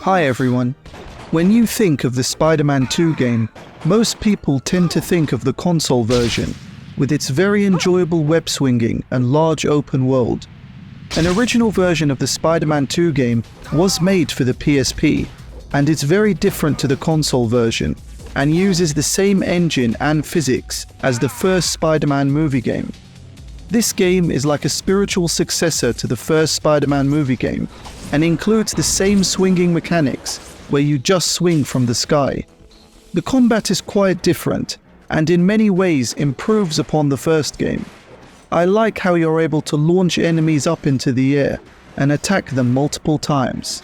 Hi everyone. When you think of the Spider-Man 2 game, most people tend to think of the console version, with its very enjoyable web swinging and large open world. An original version of the Spider-Man 2 game was made for the PSP, and it's very different to the console version, and uses the same engine and physics as the first Spider-Man movie game. This game is like a spiritual successor to the first Spider-Man movie game, and includes the same swinging mechanics, where you just swing from the sky. The combat is quite different, and in many ways improves upon the first game. I like how you're able to launch enemies up into the air and attack them multiple times.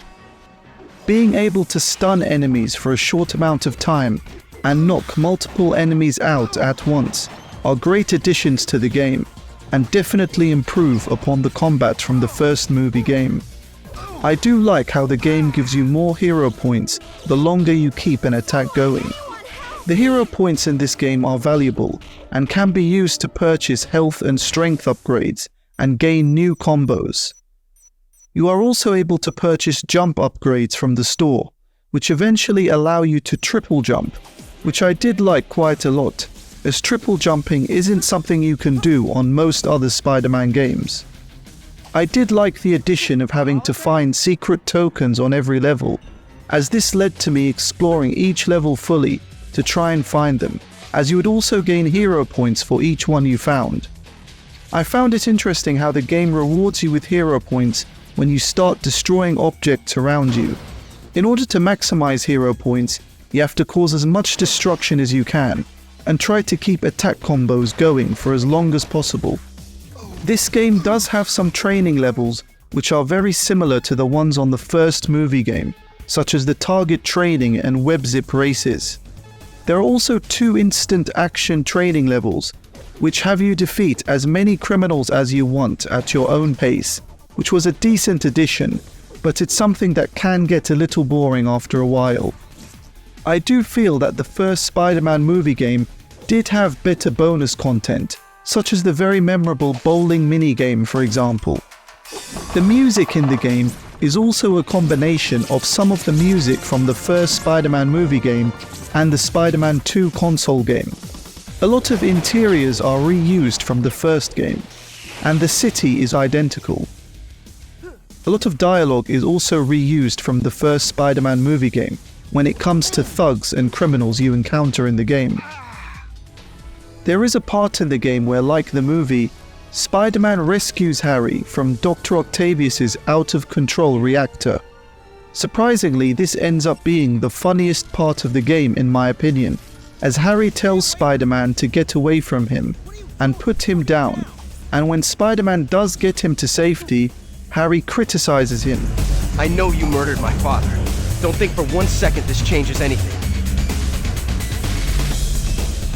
Being able to stun enemies for a short amount of time and knock multiple enemies out at once are great additions to the game, and definitely improve upon the combat from the first movie game. I do like how the game gives you more hero points the longer you keep an attack going. The hero points in this game are valuable and can be used to purchase health and strength upgrades and gain new combos. You are also able to purchase jump upgrades from the store, which eventually allow you to triple jump, which I did like quite a lot, as triple jumping isn't something you can do on most other Spider-Man games. I did like the addition of having to find secret tokens on every level, as this led to me exploring each level fully to try and find them, as you would also gain hero points for each one you found. I found it interesting how the game rewards you with hero points when you start destroying objects around you. In order to maximize hero points, you have to cause as much destruction as you can, and try to keep attack combos going for as long as possible. This game does have some training levels which are very similar to the ones on the first movie game, such as the target training and web zip races. There are also 2 instant action training levels, which have you defeat as many criminals as you want at your own pace, which was a decent addition, but it's something that can get a little boring after a while. I do feel that the first Spider-Man movie game did have better bonus content, such as the very memorable bowling minigame, for example. The music in the game is also a combination of some of the music from the first Spider-Man movie game and the Spider-Man 2 console game. A lot of interiors are reused from the first game, and the city is identical. A lot of dialogue is also reused from the first Spider-Man movie game when it comes to thugs and criminals you encounter in the game. There is a part in the game where, like the movie, Spider-Man rescues Harry from Dr. Octavius's out-of-control reactor. Surprisingly, this ends up being the funniest part of the game in my opinion, as Harry tells Spider-Man to get away from him and put him down, and when Spider-Man does get him to safety, Harry criticizes him. I know you murdered my father. Don't think for 1 second this changes anything.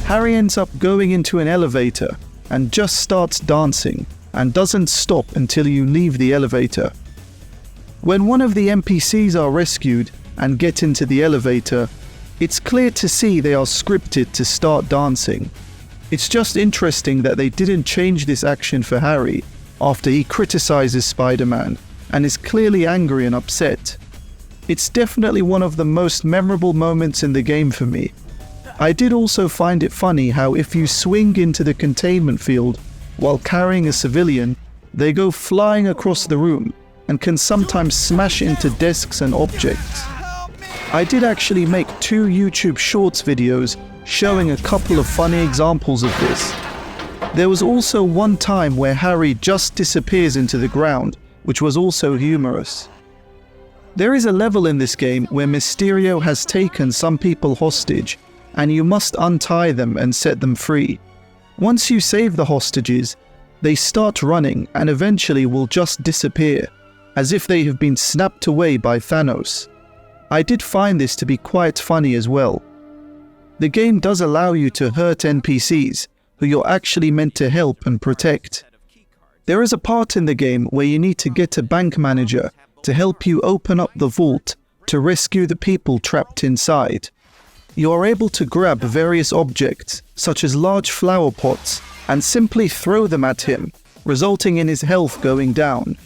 Harry ends up going into an elevator and just starts dancing and doesn't stop until you leave the elevator. When one of the NPCs are rescued and get into the elevator, it's clear to see they are scripted to start dancing. It's just interesting that they didn't change this action for Harry after he criticizes Spider-Man and is clearly angry and upset. It's definitely one of the most memorable moments in the game for me. I did also find it funny how if you swing into the containment field while carrying a civilian, they go flying across the room and can sometimes smash into desks and objects. I did actually make 2 YouTube Shorts videos showing a couple of funny examples of this. There was also one time where Harry just disappears into the ground, which was also humorous. There is a level in this game where Mysterio has taken some people hostage, and you must untie them and set them free. Once you save the hostages, they start running and eventually will just disappear, as if they have been snapped away by Thanos. I did find this to be quite funny as well. The game does allow you to hurt NPCs, who you're actually meant to help and protect. There is a part in the game where you need to get a bank manager to help you open up the vault to rescue the people trapped inside. You are able to grab various objects, such as large flower pots, and simply throw them at him, resulting in his health going down.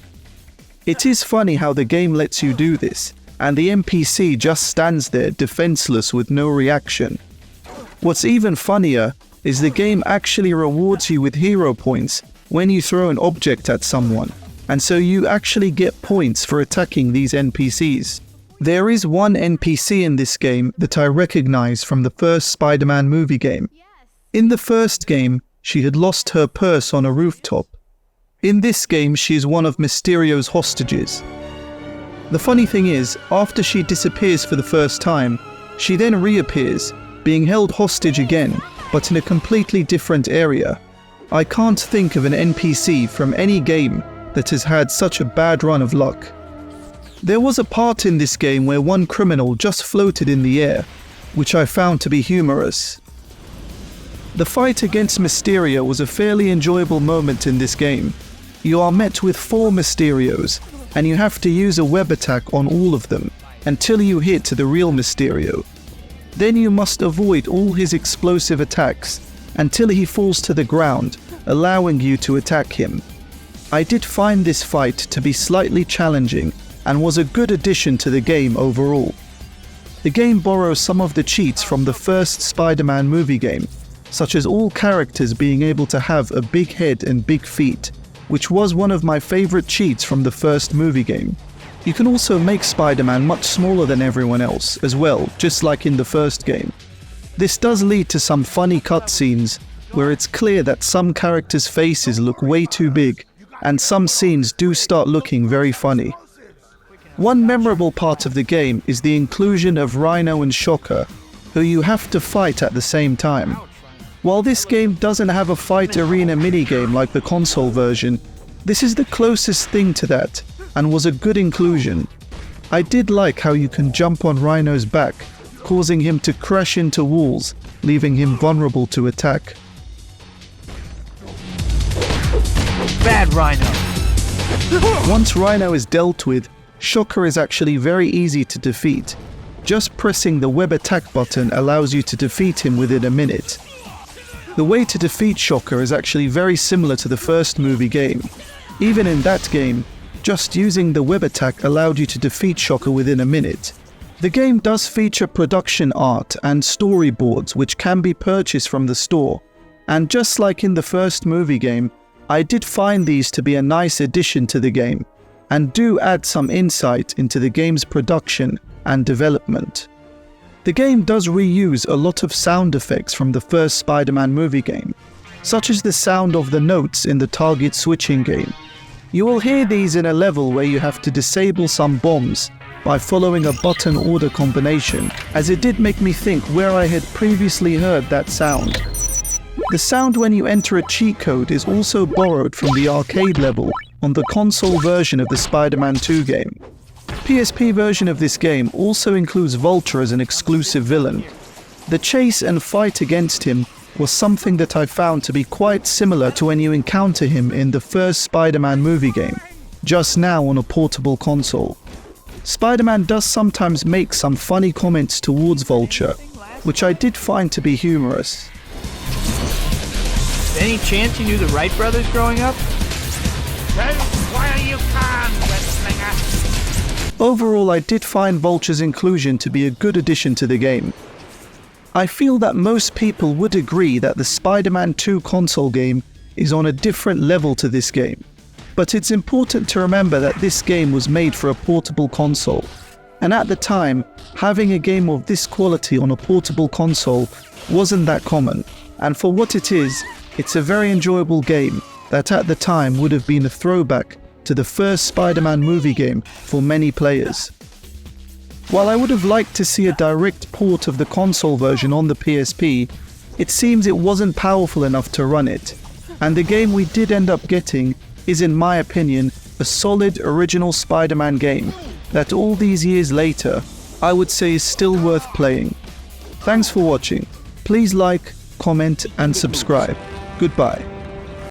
It is funny how the game lets you do this, and the NPC just stands there defenseless with no reaction. What's even funnier is the game actually rewards you with hero points when you throw an object at someone, and so you actually get points for attacking these NPCs. There is one NPC in this game that I recognize from the first Spider-Man movie game. In the first game, she had lost her purse on a rooftop. In this game, she is one of Mysterio's hostages. The funny thing is, after she disappears for the first time, she then reappears, being held hostage again, but in a completely different area. I can't think of an NPC from any game that has had such a bad run of luck. There was a part in this game where one criminal just floated in the air, which I found to be humorous. The fight against Mysterio was a fairly enjoyable moment in this game. You are met with 4 Mysterios, and you have to use a web attack on all of them until you hit the real Mysterio. Then you must avoid all his explosive attacks until he falls to the ground, allowing you to attack him. I did find this fight to be slightly challenging and was a good addition to the game overall. The game borrows some of the cheats from the first Spider-Man movie game, such as all characters being able to have a big head and big feet, which was one of my favorite cheats from the first movie game. You can also make Spider-Man much smaller than everyone else as well, just like in the first game. This does lead to some funny cutscenes where it's clear that some characters' faces look way too big, and some scenes do start looking very funny. One memorable part of the game is the inclusion of Rhino and Shocker, who you have to fight at the same time. While this game doesn't have a fight arena minigame like the console version, this is the closest thing to that, and was a good inclusion. I did like how you can jump on Rhino's back, causing him to crash into walls, leaving him vulnerable to attack. Bad Rhino! Once Rhino is dealt with, Shocker is actually very easy to defeat. Just pressing the web attack button allows you to defeat him within a minute. The way to defeat Shocker is actually very similar to the first movie game. Even in that game, just using the web attack allowed you to defeat Shocker within a minute. The game does feature production art and storyboards which can be purchased from the store, and just like in the first movie game, I did find these to be a nice addition to the game, and do add some insight into the game's production and development. The game does reuse a lot of sound effects from the first Spider-Man movie game, such as the sound of the notes in the target switching game. You will hear these in a level where you have to disable some bombs by following a button order combination, as it did make me think where I had previously heard that sound. The sound when you enter a cheat code is also borrowed from the arcade level on the console version of the Spider-Man 2 game. PSP version of this game also includes Vulture as an exclusive villain. The chase and fight against him was something that I found to be quite similar to when you encounter him in the first Spider-Man movie game, just now on a portable console. Spider-Man does sometimes make some funny comments towards Vulture, which I did find to be humorous. Any chance you knew the Wright brothers growing up? Overall, I did find Vulture's inclusion to be a good addition to the game. I feel that most people would agree that the Spider-Man 2 console game is on a different level to this game, but it's important to remember that this game was made for a portable console, and at the time, having a game of this quality on a portable console wasn't that common, and for what it is, it's a very enjoyable game that at the time would have been a throwback to the first Spider-Man movie game for many players. While I would have liked to see a direct port of the console version on the PSP, it seems it wasn't powerful enough to run it, and the game we did end up getting is, in my opinion, a solid original Spider-Man game that all these years later, I would say is still worth playing. Thanks for watching. Please like, comment and subscribe. Goodbye.